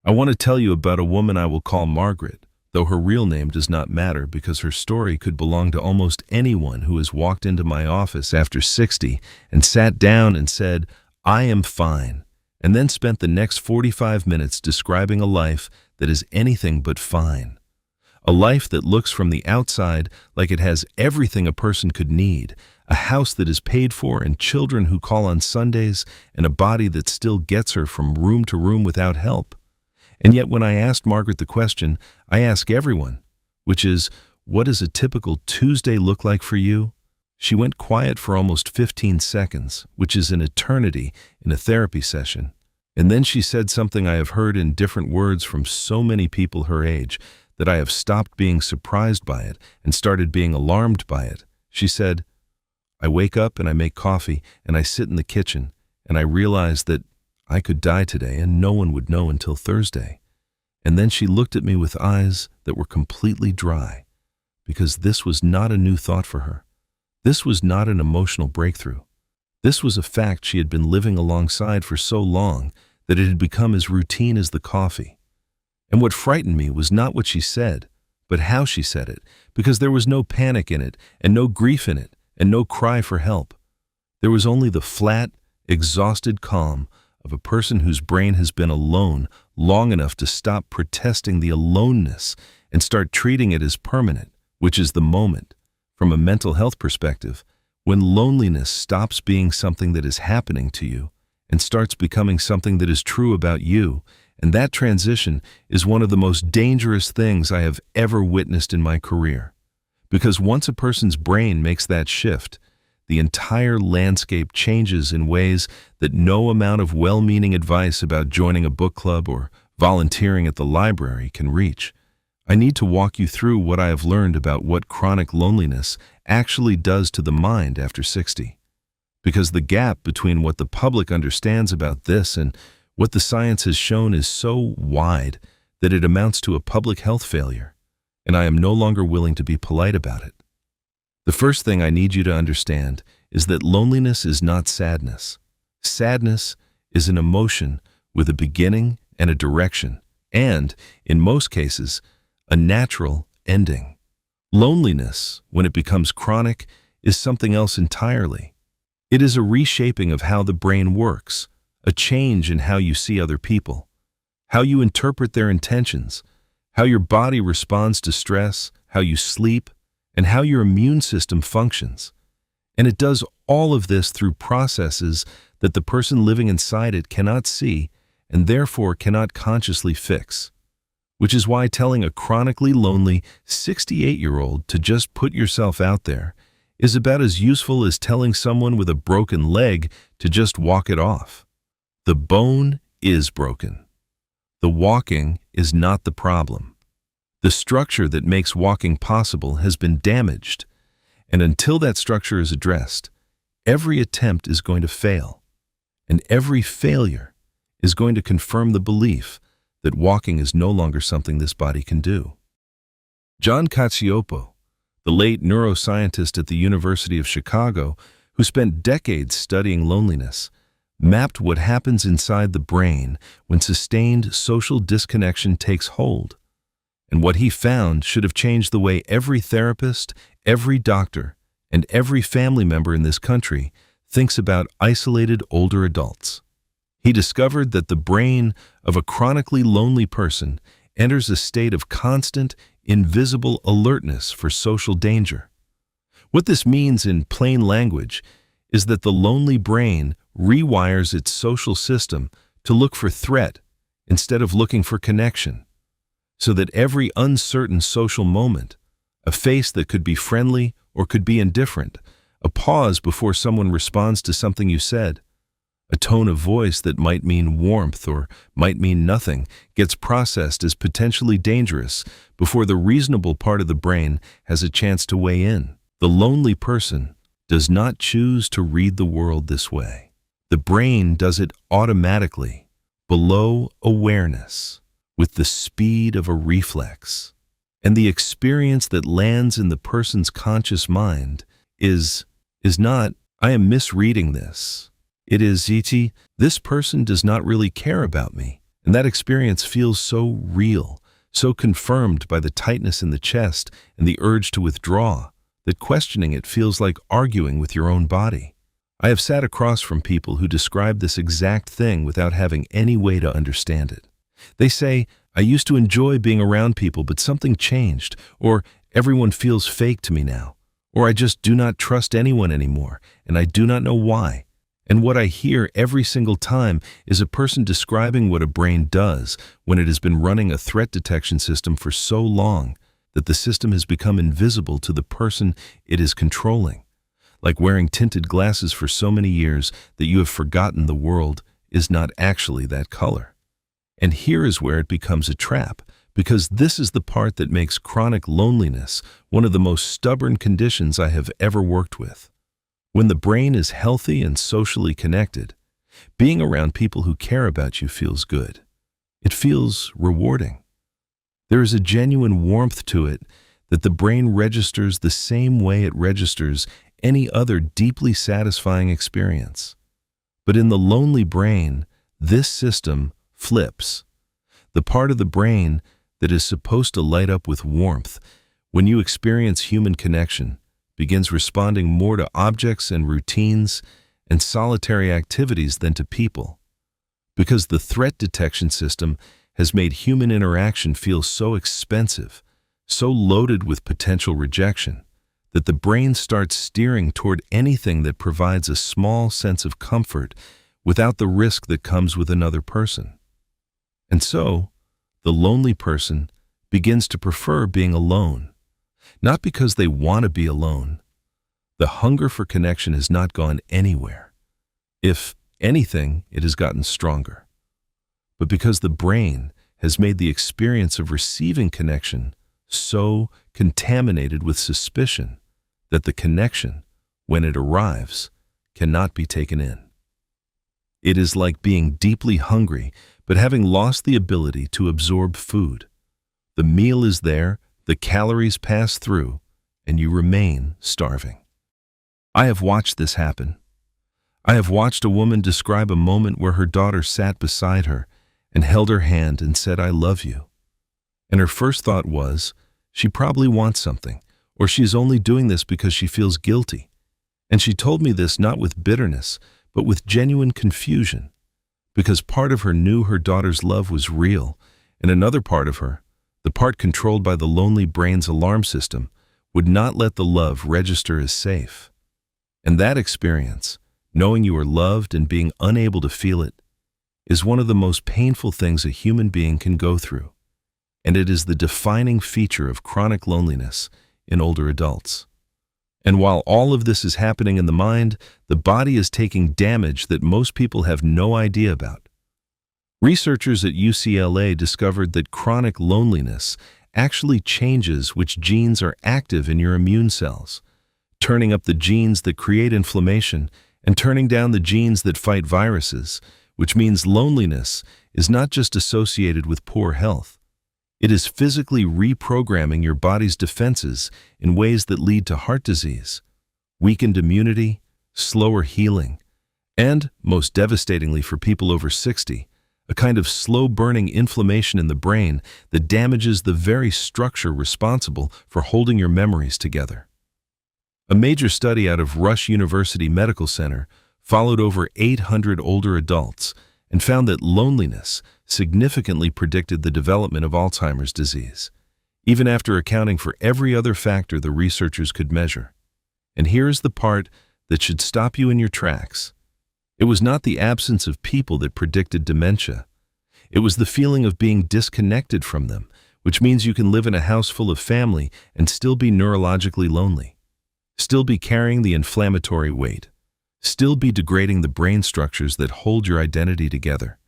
I want to tell you about a woman I will call Margaret, though her real name does not matter because her story could belong to almost anyone who has walked into my office after 60 and sat down and said, "I am fine," and then spent the next 45 minutes describing a life that is anything but fine. A life that looks from the outside like it has everything a person could need, a house that is paid for and children who call on Sundays, and a body that still gets her from room to room without help. And yet when I asked Margaret the question I ask everyone, which is, what does a typical Tuesday look like for you? She went quiet for almost 15 seconds, which is an eternity in a therapy session. And then she said something I have heard in different words from so many people her age that I have stopped being surprised by it and started being alarmed by it. She said, "I wake up and I make coffee and I sit in the kitchen and I realize that I could die today and no one would know until Thursday." And then she looked at me with eyes that were completely dry, because this was not a new thought for her. This was not an emotional breakthrough. This was a fact she had been living alongside for so long that it had become as routine as the coffee. And what frightened me was not what she said, but how she said it, because there was no panic in it, and no grief in it, and no cry for help. There was only the flat, exhausted calm of a person whose brain has been alone long enough to stop protesting the aloneness and start treating it as permanent, which is the moment, from a mental health perspective, when loneliness stops being something that is happening to you and starts becoming something that is true about you. And that transition is one of the most dangerous things I have ever witnessed in my career. Because once a person's brain makes that shift, the entire landscape changes in ways that no amount of well-meaning advice about joining a book club or volunteering at the library can reach. I need to walk you through what I have learned about what chronic loneliness actually does to the mind after 60. Because the gap between what the public understands about this and what the science has shown is so wide that it amounts to a public health failure, and I am no longer willing to be polite about it. The first thing I need you to understand is that loneliness is not sadness. Sadness is an emotion with a beginning and a direction, and, in most cases, a natural ending. Loneliness, when it becomes chronic, is something else entirely. It is a reshaping of how the brain works, a change in how you see other people, how you interpret their intentions, how your body responds to stress, how you sleep, and how your immune system functions. And it does all of this through processes that the person living inside it cannot see and therefore cannot consciously fix. Which is why telling a chronically lonely 68-year-old to just put yourself out there is about as useful as telling someone with a broken leg to just walk it off. The bone is broken. The walking is not the problem. The structure that makes walking possible has been damaged, and until that structure is addressed, every attempt is going to fail, and every failure is going to confirm the belief that walking is no longer something this body can do. John Cacioppo, the late neuroscientist at the University of Chicago, who spent decades studying loneliness, mapped what happens inside the brain when sustained social disconnection takes hold. And what he found should have changed the way every therapist, every doctor, and every family member in this country thinks about isolated older adults. He discovered that the brain of a chronically lonely person enters a state of constant, invisible alertness for social danger. What this means in plain language is that the lonely brain rewires its social system to look for threat instead of looking for connection, so that every uncertain social moment, a face that could be friendly or could be indifferent, a pause before someone responds to something you said, a tone of voice that might mean warmth or might mean nothing, gets processed as potentially dangerous before the reasonable part of the brain has a chance to weigh in. The lonely person does not choose to read the world this way. The brain does it automatically, below awareness, with the speed of a reflex. And the experience that lands in the person's conscious mind is not, "I am misreading this." It is, "this person does not really care about me," And that experience feels so real, so confirmed by the tightness in the chest and the urge to withdraw, that questioning it feels like arguing with your own body. I have sat across from people who describe this exact thing without having any way to understand it. They say, "I used to enjoy being around people, but something changed," or "everyone feels fake to me now," or "I just do not trust anyone anymore, and I do not know why." And what I hear every single time is a person describing what a brain does when it has been running a threat detection system for so long that the system has become invisible to the person it is controlling. Like wearing tinted glasses for so many years that you have forgotten the world is not actually that color. And here is where it becomes a trap, because this is the part that makes chronic loneliness one of the most stubborn conditions I have ever worked with. When the brain is healthy and socially connected, being around people who care about you feels good. It feels rewarding. There is a genuine warmth to it that the brain registers the same way it registers any other deeply satisfying experience. But in the lonely brain, this system flips. The part of the brain that is supposed to light up with warmth when you experience human connection begins responding more to objects and routines and solitary activities than to people. Because the threat detection system has made human interaction feel so expensive, so loaded with potential rejection, that the brain starts steering toward anything that provides a small sense of comfort without the risk that comes with another person. And so, the lonely person begins to prefer being alone, not because they want to be alone. The hunger for connection has not gone anywhere. If anything, it has gotten stronger. But because the brain has made the experience of receiving connection so contaminated with suspicion that the connection, when it arrives, cannot be taken in. It is like being deeply hungry, but having lost the ability to absorb food. The meal is there, the calories pass through, and you remain starving. I have watched this happen. I have watched a woman describe a moment where her daughter sat beside her and held her hand and said, "I love you." And her first thought was, she probably wants something, or she is only doing this because she feels guilty. And she told me this not with bitterness, but with genuine confusion, because part of her knew her daughter's love was real, and another part of her, the part controlled by the lonely brain's alarm system, would not let the love register as safe. And that experience, knowing you are loved and being unable to feel it, is one of the most painful things a human being can go through. And it is the defining feature of chronic loneliness in older adults. And while all of this is happening in the mind, the body is taking damage that most people have no idea about. Researchers at UCLA discovered that chronic loneliness actually changes which genes are active in your immune cells, turning up the genes that create inflammation and turning down the genes that fight viruses, which means loneliness is not just associated with poor health. It is physically reprogramming your body's defenses in ways that lead to heart disease, weakened immunity, slower healing, and, most devastatingly for people over 60, a kind of slow-burning inflammation in the brain that damages the very structure responsible for holding your memories together. A major study out of Rush University Medical Center followed over 800 older adults and found that loneliness significantly predicted the development of Alzheimer's disease, even after accounting for every other factor the researchers could measure. And here is the part that should stop you in your tracks. It was not the absence of people that predicted dementia. It was the feeling of being disconnected from them, which means you can live in a house full of family and still be neurologically lonely, still be carrying the inflammatory weight, still be degrading the brain structures that hold your identity together.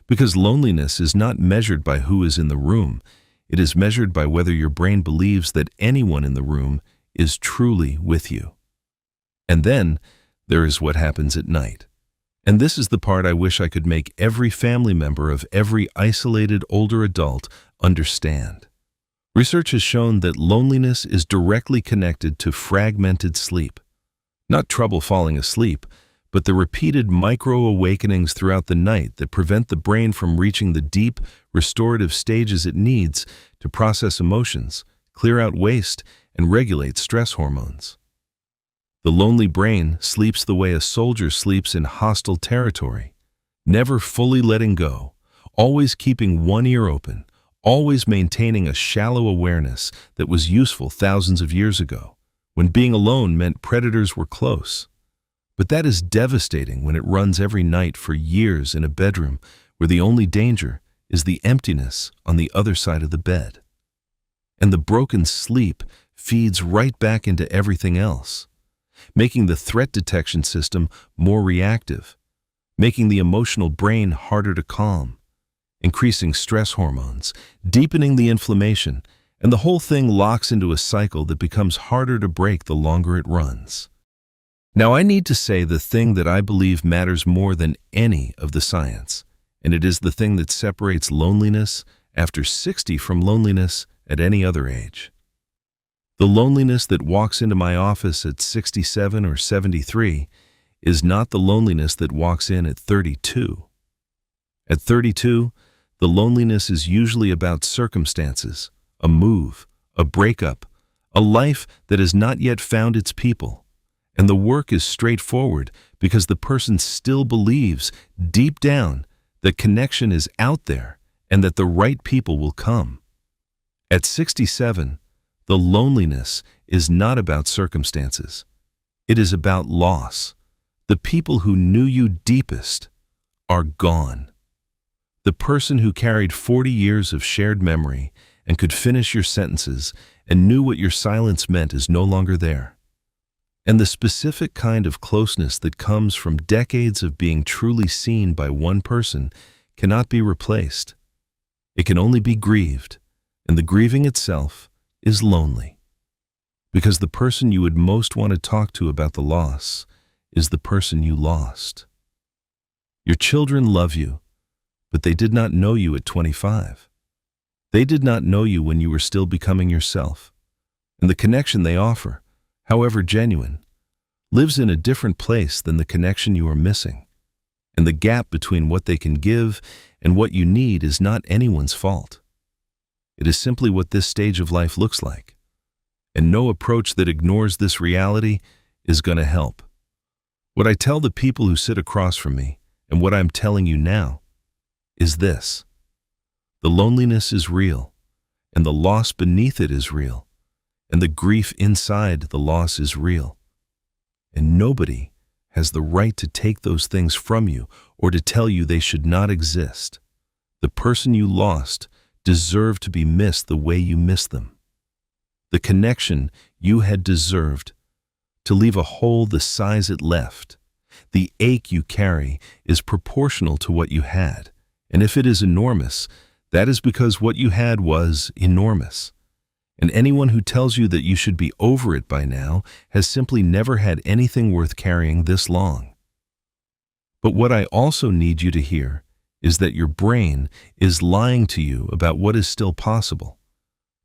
Because loneliness is not measured by who is in the room, it is measured by whether your brain believes that anyone in the room is truly with you. And then there is what happens at night. And this is the part I wish I could make every family member of every isolated older adult understand. Research has shown that loneliness is directly connected to fragmented sleep. Not trouble falling asleep, but the repeated micro-awakenings throughout the night that prevent the brain from reaching the deep, restorative stages it needs to process emotions, clear out waste, and regulate stress hormones. The lonely brain sleeps the way a soldier sleeps in hostile territory, never fully letting go, always keeping one ear open, always maintaining a shallow awareness that was useful thousands of years ago, when being alone meant predators were close. But that is devastating when it runs every night for years in a bedroom where the only danger is the emptiness on the other side of the bed. And the broken sleep feeds right back into everything else, making the threat detection system more reactive, making the emotional brain harder to calm, increasing stress hormones, deepening the inflammation, and the whole thing locks into a cycle that becomes harder to break the longer it runs. Now, I need to say the thing that I believe matters more than any of the science, and it is the thing that separates loneliness after 60 from loneliness at any other age. The loneliness that walks into my office at 67 or 73 is not the loneliness that walks in at 32. At 32, the loneliness is usually about circumstances, a move, a breakup, a life that has not yet found its people. And the work is straightforward because the person still believes, deep down, that connection is out there and that the right people will come. At 67, the loneliness is not about circumstances. It is about loss. The people who knew you deepest are gone. The person who carried 40 years of shared memory and could finish your sentences and knew what your silence meant is no longer there. And the specific kind of closeness that comes from decades of being truly seen by one person cannot be replaced. It can only be grieved, and the grieving itself is lonely. Because the person you would most want to talk to about the loss is the person you lost. Your children love you, but they did not know you at 25. They did not know you when you were still becoming yourself. And the connection they offer, however genuine, lives in a different place than the connection you are missing. And the gap between what they can give and what you need is not anyone's fault. It is simply what this stage of life looks like. And no approach that ignores this reality is going to help. What I tell the people who sit across from me, and what I'm telling you now, is this. The loneliness is real, and the loss beneath it is real. And the grief inside the loss is real. And nobody has the right to take those things from you or to tell you they should not exist. The person you lost deserved to be missed the way you missed them. The connection you had deserved to leave a hole the size it left. The ache you carry is proportional to what you had. And if it is enormous, that is because what you had was enormous. And anyone who tells you that you should be over it by now has simply never had anything worth carrying this long. But what I also need you to hear is that your brain is lying to you about what is still possible.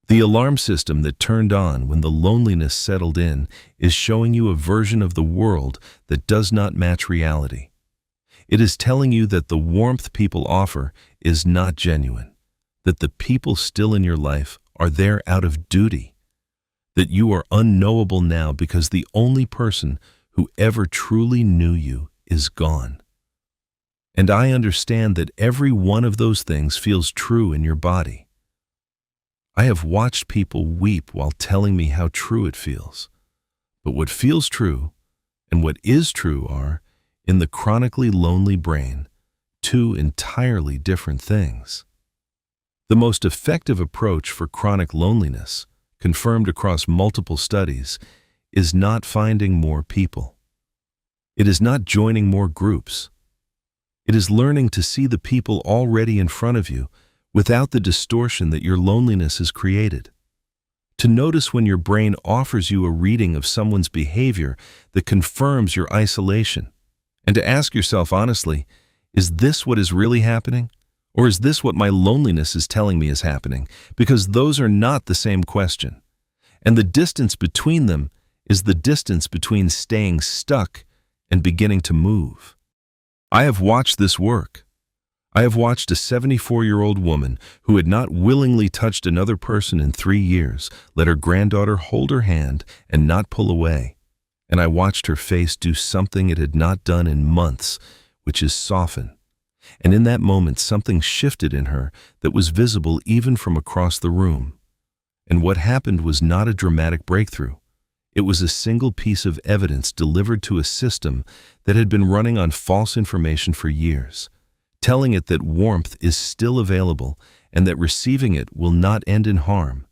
The alarm system that turned on when the loneliness settled in is showing you a version of the world that does not match reality. It is telling you that the warmth people offer is not genuine, that the people still in your life are there out of duty, that you are unknowable now because the only person who ever truly knew you is gone. And I understand that every one of those things feels true in your body. I have watched people weep while telling me how true it feels. But what feels true and what is true are, in the chronically lonely brain, two entirely different things. The most effective approach for chronic loneliness, confirmed across multiple studies, is not finding more people. It is not joining more groups. It is learning to see the people already in front of you without the distortion that your loneliness has created. To notice when your brain offers you a reading of someone's behavior that confirms your isolation, and to ask yourself honestly, is this what is really happening? Or is this what my loneliness is telling me is happening? Because those are not the same question. And the distance between them is the distance between staying stuck and beginning to move. I have watched this work. I have watched a 74-year-old woman who had not willingly touched another person in 3 years let her granddaughter hold her hand and not pull away. And I watched her face do something it had not done in months, which is soften. And in that moment something shifted in her that was visible even from across the room. And what happened was not a dramatic breakthrough. It was a single piece of evidence delivered to a system that had been running on false information for years, telling it that warmth is still available and that receiving it will not end in harm.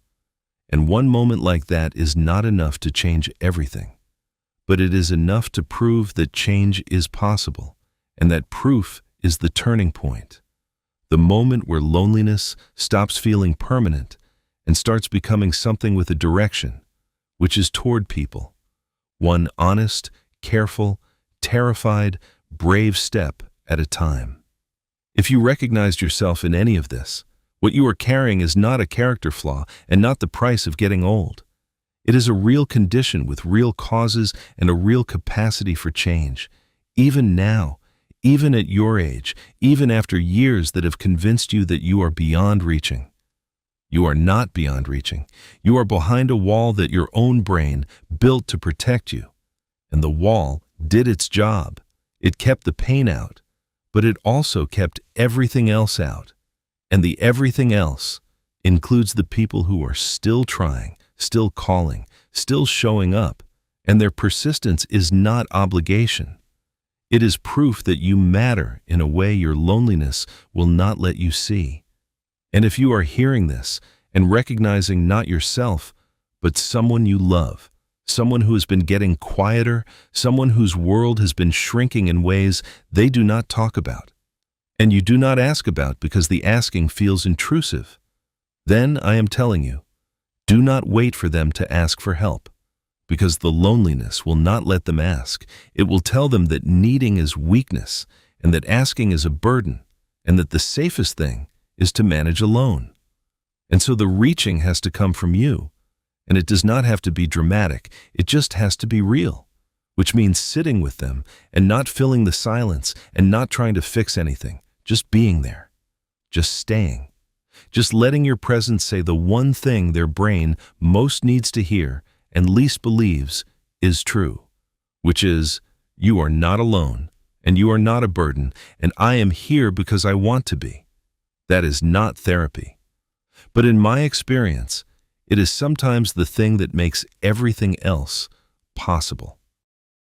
And one moment like that is not enough to change everything, but it is enough to prove that change is possible, and that proof is the turning point. The moment where loneliness stops feeling permanent and starts becoming something with a direction, which is toward people. One honest, careful, terrified, brave step at a time. If you recognized yourself in any of this, what you are carrying is not a character flaw and not the price of getting old. It is a real condition with real causes and a real capacity for change. Even now, even at your age, even after years that have convinced you that you are beyond reaching. You are not beyond reaching. You are behind a wall that your own brain built to protect you. And the wall did its job. It kept the pain out, but it also kept everything else out. And the everything else includes the people who are still trying, still calling, still showing up, and their persistence is not obligation. It is proof that you matter in a way your loneliness will not let you see. And if you are hearing this and recognizing not yourself, but someone you love, someone who has been getting quieter, someone whose world has been shrinking in ways they do not talk about, and you do not ask about because the asking feels intrusive, then I am telling you, do not wait for them to ask for help, because the loneliness will not let them ask. It will tell them that needing is weakness and that asking is a burden, and that the safest thing is to manage alone. And so the reaching has to come from you, and it does not have to be dramatic, it just has to be real, which means sitting with them and not filling the silence and not trying to fix anything, just being there, just staying, just letting your presence say the one thing their brain most needs to hear and least believes is true, which is, you are not alone, and you are not a burden, and I am here because I want to be. That is not therapy. But in my experience, it is sometimes the thing that makes everything else possible.